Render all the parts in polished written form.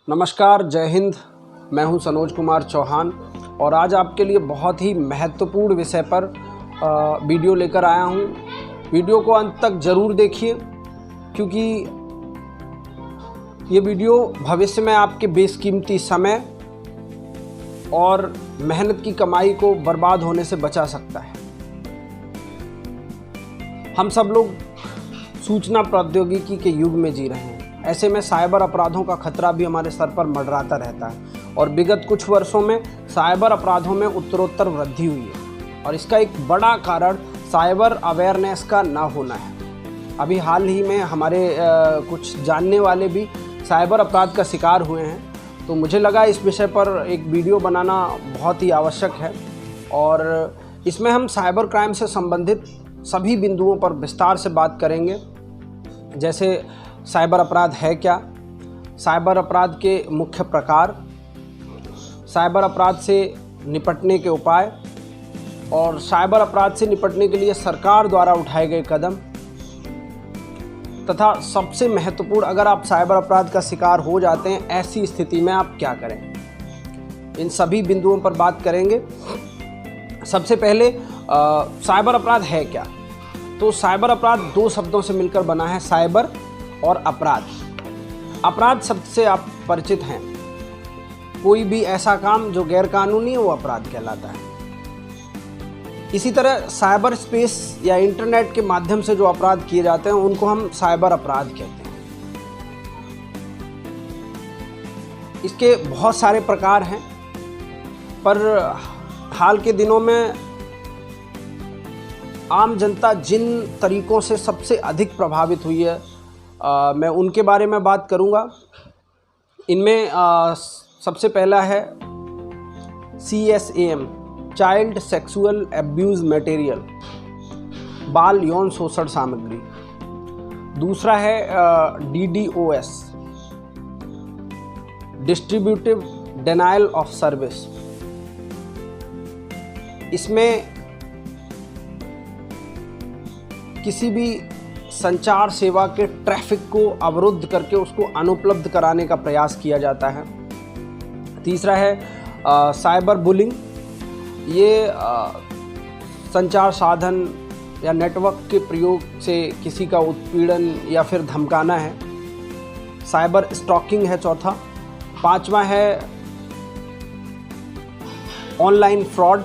नमस्कार, जय हिंद। मैं हूं सनोज कुमार चौहान और आज आपके लिए बहुत ही महत्वपूर्ण विषय पर वीडियो लेकर आया हूं। वीडियो को अंत तक ज़रूर देखिए क्योंकि ये वीडियो भविष्य में आपके बेशकीमती समय और मेहनत की कमाई को बर्बाद होने से बचा सकता है। हम सब लोग सूचना प्रौद्योगिकी के युग में जी रहे हैं। ऐसे में साइबर अपराधों का खतरा भी हमारे सर पर मंडराता रहता है और विगत कुछ वर्षों में साइबर अपराधों में उत्तरोत्तर वृद्धि हुई है और इसका एक बड़ा कारण साइबर अवेयरनेस का ना होना है। अभी हाल ही में हमारे कुछ जानने वाले भी साइबर अपराध का शिकार हुए हैं, तो मुझे लगा इस विषय पर एक वीडियो बनाना बहुत ही आवश्यक है और इसमें हम साइबर क्राइम से संबंधित सभी बिंदुओं पर विस्तार से बात करेंगे। जैसे साइबर अपराध है क्या, साइबर अपराध के मुख्य प्रकार, साइबर अपराध से निपटने के उपाय और साइबर अपराध से निपटने के लिए सरकार द्वारा उठाए गए कदम, तथा सबसे महत्वपूर्ण, अगर आप साइबर अपराध का शिकार हो जाते हैं ऐसी स्थिति में आप क्या करें। इन सभी बिंदुओं पर बात करेंगे। सबसे पहले साइबर अपराध है क्या। तो साइबर अपराध दो शब्दों से मिलकर बना है, साइबर और अपराध। अपराध शब्द से आप परिचित हैं, कोई भी ऐसा काम जो गैर कानूनी है वो अपराध कहलाता है। इसी तरह साइबर स्पेस या इंटरनेट के माध्यम से जो अपराध किए जाते हैं उनको हम साइबर अपराध कहते हैं। इसके बहुत सारे प्रकार हैं, पर हाल के दिनों में आम जनता जिन तरीकों से सबसे अधिक प्रभावित हुई है मैं उनके बारे में बात करूंगा। इनमें सबसे पहला है CSAM, child sexual abuse material, बाल यौन शोषण सामग्री। दूसरा है DDoS, distributive denial of service. इसमें किसी भी संचार सेवा के ट्रैफिक को अवरुद्ध करके उसको अनुपलब्ध कराने का प्रयास किया जाता है। तीसरा है साइबर बुलिंग। ये संचार साधन या नेटवर्क के प्रयोग से किसी का उत्पीड़न या फिर धमकाना है। साइबर स्टॉकिंग है चौथा। पांचवा है ऑनलाइन फ्रॉड।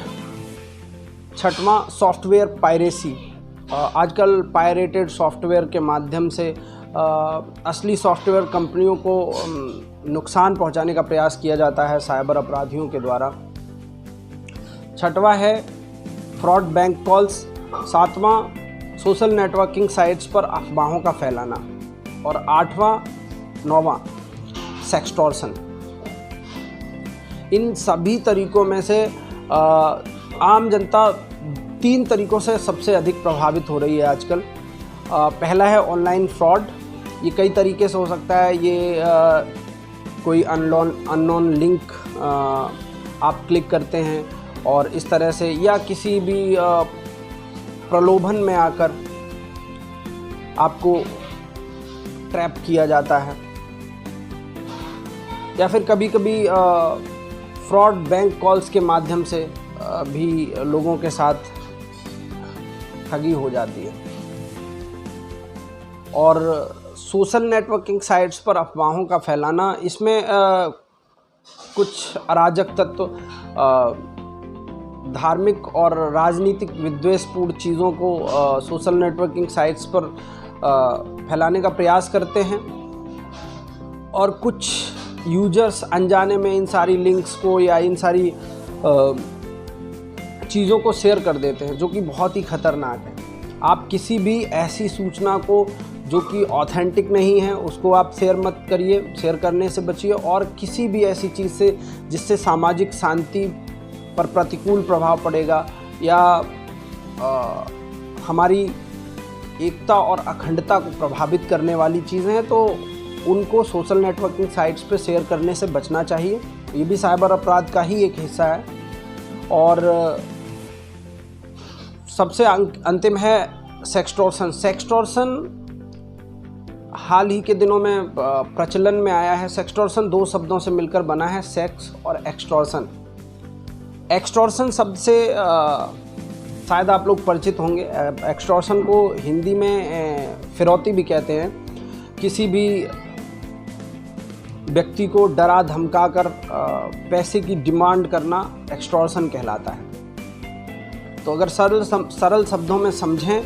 छठवां सॉफ्टवेयर पायरेसी। आजकल पायरेटेड सॉफ्टवेयर के माध्यम से असली सॉफ्टवेयर कंपनियों को नुकसान पहुंचाने का प्रयास किया जाता है साइबर अपराधियों के द्वारा। छठवां है फ्रॉड बैंक कॉल्स। सातवां सोशल नेटवर्किंग साइट्स पर अफवाहों का फैलाना। और नौवां सेक्सटॉर्शन। इन सभी तरीकों में से आम जनता तीन तरीकों से सबसे अधिक प्रभावित हो रही है आजकल। पहला है ऑनलाइन फ्रॉड। ये कई तरीके से हो सकता है। ये कोई अननोन लिंक आप क्लिक करते हैं और इस तरह से, या किसी भी प्रलोभन में आकर आपको ट्रैप किया जाता है, या फिर कभी कभी फ्रॉड बैंक कॉल्स के माध्यम से भी लोगों के साथ ठगी हो जाती है। और सोशल नेटवर्किंग साइट्स पर अफवाहों का फैलाना, इसमें कुछ अराजक तत्व धार्मिक और राजनीतिक विद्वेषपूर्ण चीज़ों को सोशल नेटवर्किंग साइट्स पर फैलाने का प्रयास करते हैं और कुछ यूजर्स अनजाने में इन सारी लिंक्स को या इन सारी चीज़ों को शेयर कर देते हैं, जो कि बहुत ही खतरनाक है। आप किसी भी ऐसी सूचना को जो कि ऑथेंटिक नहीं है उसको आप शेयर मत करिए, शेयर करने से बचिए। और किसी भी ऐसी चीज़ से जिससे सामाजिक शांति पर प्रतिकूल प्रभाव पड़ेगा या हमारी एकता और अखंडता को प्रभावित करने वाली चीज़ें हैं, तो उनको सोशल नेटवर्किंग साइट्स पे शेयर करने से बचना चाहिए। ये भी साइबर अपराध का ही एक हिस्सा है। और सबसे अंतिम है सेक्सटॉर्शन। सेक्सटॉर्शन हाल ही के दिनों में प्रचलन में आया है। सेक्सटॉर्शन 2 शब्दों से मिलकर बना है, सेक्स और एक्सटॉर्शन। एक्सटॉर्शन शब्द से शायद आप लोग परिचित होंगे। एक्सटॉर्शन को हिंदी में फिरौती भी कहते हैं। किसी भी व्यक्ति को डरा धमका कर पैसे की डिमांड करना एक्सटॉर्शन कहलाता है। तो अगर सरल शब्दों में समझें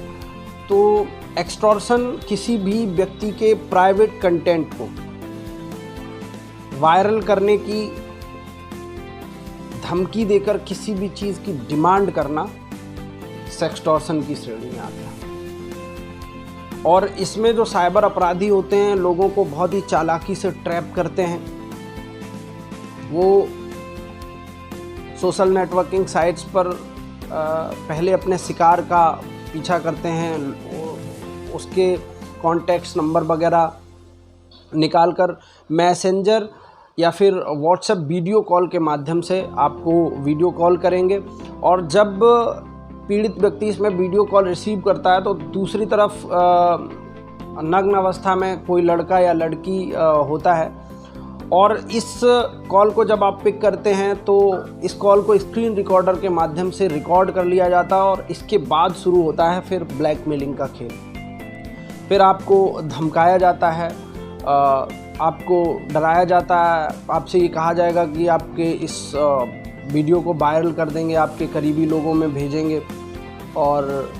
तो एक्सटॉर्शन किसी भी व्यक्ति के प्राइवेट कंटेंट को वायरल करने की धमकी देकर किसी भी चीज़ की डिमांड करना सेक्सटॉर्शन की श्रेणी में आता है। और इसमें जो साइबर अपराधी होते हैं, लोगों को बहुत ही चालाकी से ट्रैप करते हैं। वो सोशल नेटवर्किंग साइट्स पर पहले अपने शिकार का पीछा करते हैं, उसके कॉन्टैक्ट्स नंबर वगैरह निकाल कर मैसेंजर या फिर व्हाट्सएप वीडियो कॉल के माध्यम से आपको वीडियो कॉल करेंगे। और जब पीड़ित व्यक्ति इसमें वीडियो कॉल रिसीव करता है तो दूसरी तरफ नग्न अवस्था में कोई लड़का या लड़की होता है, और इस कॉल को जब आप पिक करते हैं तो इस कॉल को स्क्रीन रिकॉर्डर के माध्यम से रिकॉर्ड कर लिया जाता है, और इसके बाद शुरू होता है फिर ब्लैकमेलिंग का खेल। फिर आपको धमकाया जाता है, आपको डराया जाता है, आपसे ये कहा जाएगा कि आपके इस वीडियो को वायरल कर देंगे, आपके करीबी लोगों में भेजेंगे, और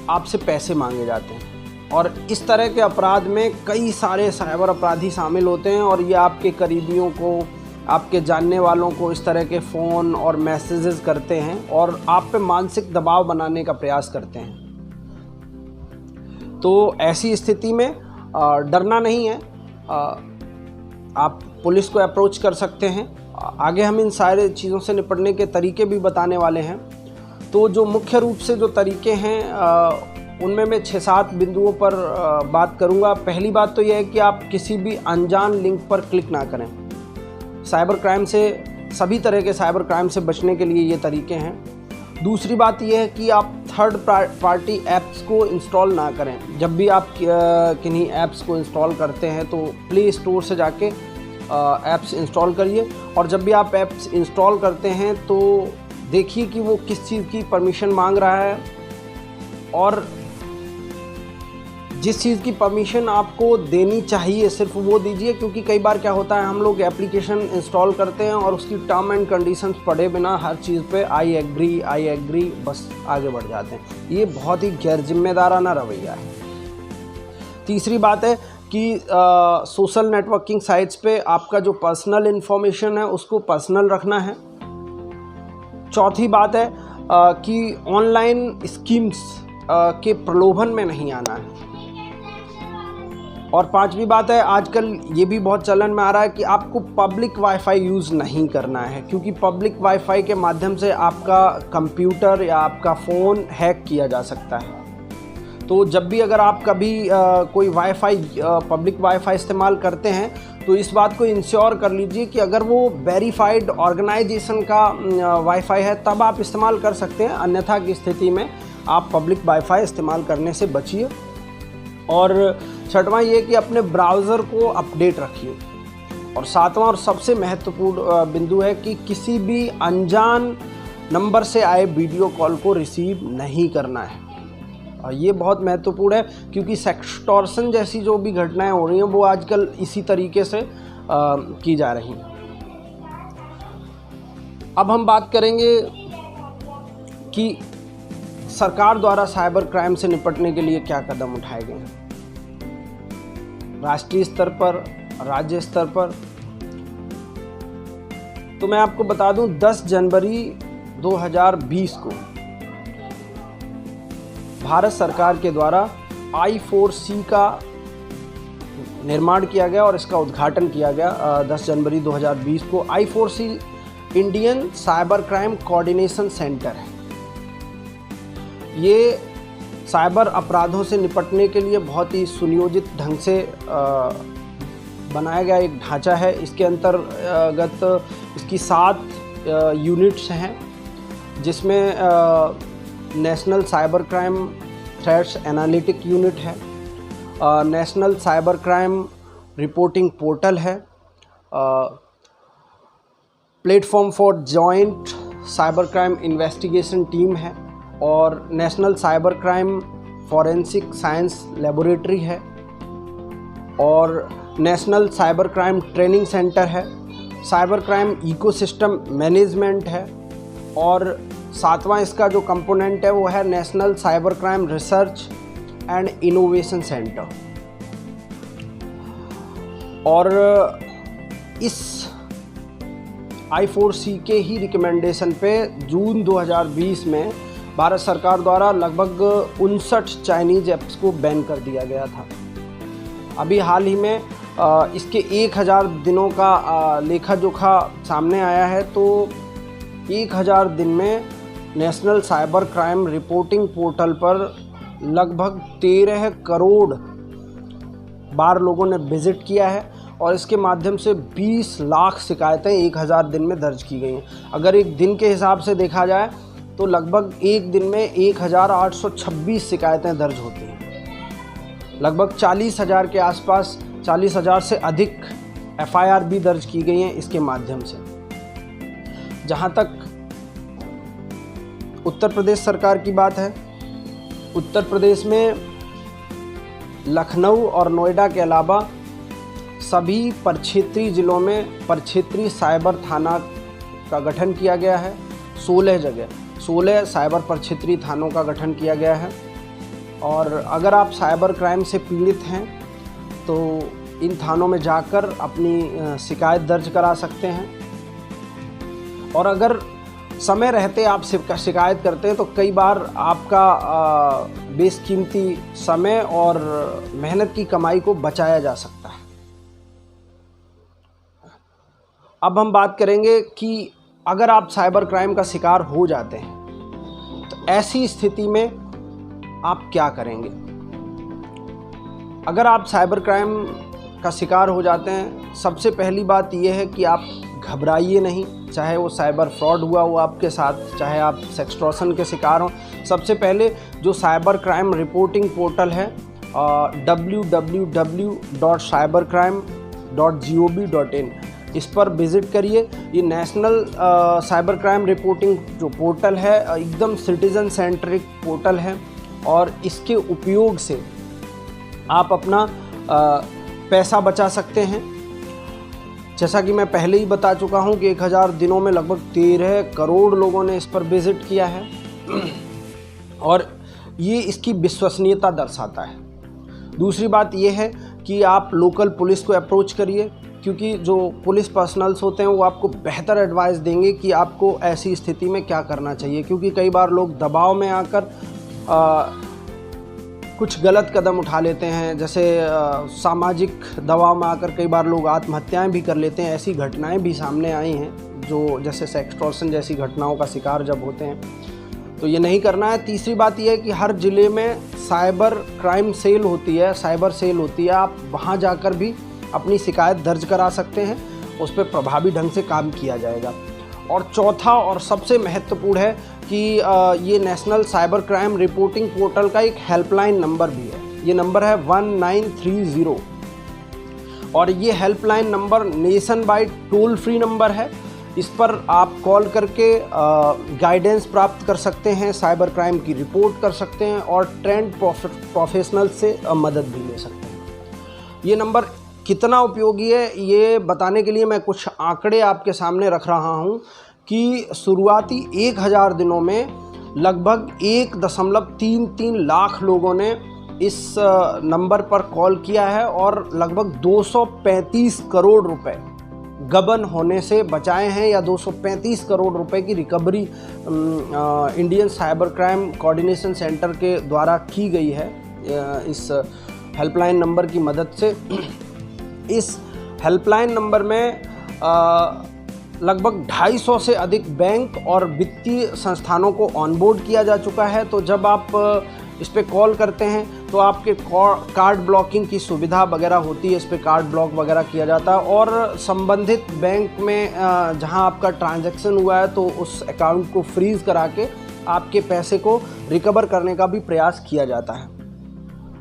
आपसे पैसे मांगे जाते हैं। और इस तरह के अपराध में कई सारे साइबर अपराधी शामिल होते हैं, और ये आपके करीबियों को, आपके जानने वालों को इस तरह के फ़ोन और मैसेजेस करते हैं और आप पे मानसिक दबाव बनाने का प्रयास करते हैं। तो ऐसी स्थिति में डरना नहीं है, आप पुलिस को अप्रोच कर सकते हैं। आगे हम इन सारे चीज़ों से निपटने के तरीके भी बताने वाले हैं। तो जो मुख्य रूप से जो तरीके हैं उनमें मैं 6-7 बिंदुओं पर बात करूंगा। पहली बात तो यह है कि आप किसी भी अनजान लिंक पर क्लिक ना करें। साइबर क्राइम से, सभी तरह के साइबर क्राइम से बचने के लिए ये तरीके हैं। दूसरी बात यह है कि आप थर्ड पार्टी ऐप्स को इंस्टॉल ना करें। जब भी आप किन्हीं ऐप्स को इंस्टॉल करते हैं तो प्ले स्टोर से जाके ऐप्स इंस्टॉल करिए, और जब भी आप ऐप्स इंस्टॉल करते हैं तो देखिए कि वो किस चीज़ की परमिशन मांग रहा है, और जिस चीज़ की परमिशन आपको देनी चाहिए सिर्फ वो दीजिए। क्योंकि कई बार क्या होता है, हम लोग एप्लीकेशन इंस्टॉल करते हैं और उसकी टर्म एंड कंडीशंस पढ़े बिना हर चीज़ पे आई एग्री बस आगे बढ़ जाते हैं। ये बहुत ही गैर जिम्मेदाराना रवैया है। तीसरी बात है कि सोशल नेटवर्किंग साइट्स पे आपका जो पर्सनल इन्फॉर्मेशन है उसको पर्सनल रखना है। चौथी बात है कि ऑनलाइन स्कीम्स के प्रलोभन में नहीं आना है। और पांचवी बात है, आजकल ये भी बहुत चलन में आ रहा है कि आपको पब्लिक वाईफाई यूज़ नहीं करना है, क्योंकि पब्लिक वाईफाई के माध्यम से आपका कंप्यूटर या आपका फ़ोन हैक किया जा सकता है। तो जब भी अगर आप कभी कोई पब्लिक वाईफाई इस्तेमाल करते हैं तो इस बात को इंश्योर कर लीजिए कि अगर वो वेरीफाइड ऑर्गेनाइजेशन का वाईफाई है तब आप इस्तेमाल कर सकते हैं, अन्यथा की स्थिति में आप पब्लिक वाईफाई इस्तेमाल करने से बचिए। और छठवां ये कि अपने ब्राउज़र को अपडेट रखिए। और सातवां और सबसे महत्वपूर्ण बिंदु है कि किसी भी अनजान नंबर से आए वीडियो कॉल को रिसीव नहीं करना है। और ये बहुत महत्वपूर्ण है, क्योंकि सेक्सटॉर्शन जैसी जो भी घटनाएं हो रही हैं वो आजकल इसी तरीके से की जा रही हैं। अब हम बात करेंगे कि सरकार द्वारा साइबर क्राइम से निपटने के लिए क्या कदम उठाए गए हैं। राष्ट्रीय स्तर पर, राज्य स्तर पर, तो मैं आपको बता दूं 10 जनवरी 2020 को भारत सरकार के द्वारा I4C का निर्माण किया गया और इसका उद्घाटन किया गया 10 जनवरी 2020 को। I4C Indian cyber crime coordination centre है। ये साइबर अपराधों से निपटने के लिए बहुत ही सुनियोजित ढंग से बनाया गया एक ढांचा है। इसके अंतर्गत इसकी 7 यूनिट्स हैं, जिसमें national cyber crime threats analytic unit है, national cyber crime reporting portal है, platform for joint cyber crime investigation team है, और national cyber crime forensic science laboratory है, और national cyber crime training centre है, साइबर क्राइम इकोसिस्टम मैनेजमेंट है, और सातवां इसका जो कंपोनेंट है वो है national cyber crime research and innovation centre. और इस I4C के ही रिकमेंडेशन पे जून 2020 में भारत सरकार द्वारा लगभग 59 चाइनीज़ ऐप्स को बैन कर दिया गया था। अभी हाल ही में इसके 1000 दिनों का लेखा जोखा सामने आया है, तो 1000 दिन में national cyber crime reporting portal पर लगभग 13 करोड़ बार लोगों ने विज़िट किया है, और इसके माध्यम से 20 लाख शिकायतें 1000 दिन में दर्ज की गई हैं। अगर एक दिन के हिसाब से देखा जाए तो लगभग एक दिन में 1826 शिकायतें दर्ज होती हैं। लगभग 40,000 के आसपास, 40,000 से अधिक FIR भी दर्ज की गई हैं इसके माध्यम से। जहाँ तक उत्तर प्रदेश सरकार की बात है, उत्तर प्रदेश में लखनऊ और नोएडा के अलावा सभी परिक्षेत्रीय जिलों में परिक्षेत्रीय साइबर थाना का गठन किया गया है। 16 साइबर परिक्षेत्रीय थानों का गठन किया गया है, और अगर आप साइबर क्राइम से पीड़ित हैं तो इन थानों में जाकर अपनी शिकायत दर्ज करा सकते हैं। और अगर समय रहते आप शिकायत करते हैं तो कई बार आपका बेशकीमती समय और मेहनत की कमाई को बचाया जा सकता है। अब हम बात करेंगे कि अगर आप साइबर क्राइम का शिकार हो जाते हैं तो ऐसी स्थिति में आप क्या करेंगे। अगर आप साइबर क्राइम का शिकार हो जाते हैं, सबसे पहली बात यह है कि आप घबराइए नहीं, चाहे वो साइबर फ्रॉड हुआ हो आपके साथ, चाहे आप सेक्सटॉर्शन के शिकार हों। सबसे पहले जो साइबर क्राइम रिपोर्टिंग पोर्टल है www.cybercrime.gov.in, इस पर विज़िट करिए। ये नेशनल साइबर क्राइम रिपोर्टिंग जो पोर्टल है एकदम सिटीज़न सेंट्रिक पोर्टल है, और इसके उपयोग से आप अपना पैसा बचा सकते हैं। जैसा कि मैं पहले ही बता चुका हूं कि 1000 दिनों में लगभग 13 करोड़ लोगों ने इस पर विज़िट किया है, और ये इसकी विश्वसनीयता दर्शाता है। दूसरी बात ये है कि आप लोकल पुलिस को अप्रोच करिए, क्योंकि जो पुलिस पर्सनल्स होते हैं वो आपको बेहतर एडवाइस देंगे कि आपको ऐसी स्थिति में क्या करना चाहिए। क्योंकि कई बार लोग दबाव में आकर कुछ गलत कदम उठा लेते हैं, जैसे सामाजिक दबाव में आकर कई बार लोग आत्महत्याएं भी कर लेते हैं। ऐसी घटनाएं भी सामने आई हैं, जो जैसे सेक्सटॉर्शन जैसी घटनाओं का शिकार जब होते हैं, तो ये नहीं करना है। तीसरी बात यह है कि हर ज़िले में साइबर क्राइम सेल होती है, साइबर सेल होती है, आप वहाँ जाकर भी अपनी शिकायत दर्ज करा सकते हैं, उस पर प्रभावी ढंग से काम किया जाएगा। और चौथा और सबसे महत्वपूर्ण है कि ये national cyber crime reporting portal का एक हेल्पलाइन नंबर भी है। ये नंबर है 1930, और ये helpline number nation wide toll free number है। इस पर आप कॉल करके गाइडेंस प्राप्त कर सकते हैं, साइबर क्राइम की रिपोर्ट कर सकते हैं, और ट्रेंड प्रोफेशनल से मदद भी ले सकते हैं। ये नंबर कितना उपयोगी है ये बताने के लिए मैं कुछ आंकड़े आपके सामने रख रहा हूं कि शुरुआती 1000 दिनों में लगभग 1.33 लाख लोगों ने इस नंबर पर कॉल किया है, और लगभग 235 करोड़ रुपए गबन होने से बचाए हैं, या 235 करोड़ रुपए की recovery Indian cyber crime coordination centre के द्वारा की गई है इस हेल्पलाइन नंबर की मदद से। इस हेल्पलाइन नंबर में लगभग 250 से अधिक बैंक और वित्तीय संस्थानों को ऑनबोर्ड किया जा चुका है। तो जब आप इस पे कॉल करते हैं तो आपके कार्ड ब्लॉकिंग की सुविधा वगैरह होती है, इस पे कार्ड ब्लॉक वगैरह किया जाता है, और संबंधित बैंक में जहां आपका ट्रांजैक्शन हुआ है तो उस अकाउंट को फ्रीज़ करा के आपके पैसे को रिकवर करने का भी प्रयास किया जाता है।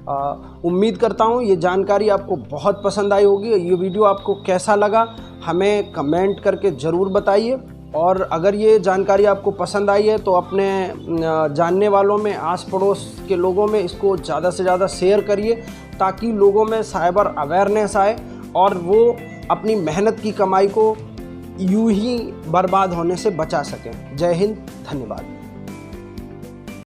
उम्मीद करता हूँ ये जानकारी आपको बहुत पसंद आई होगी। ये वीडियो आपको कैसा लगा हमें कमेंट करके ज़रूर बताइए, और अगर ये जानकारी आपको पसंद आई है तो अपने जानने वालों में, आस पड़ोस के लोगों में इसको ज़्यादा से ज़्यादा शेयर करिए, ताकि लोगों में साइबर अवेयरनेस आए और वो अपनी मेहनत की कमाई को यूं ही बर्बाद होने से बचा सकें। जय हिंद, धन्यवाद।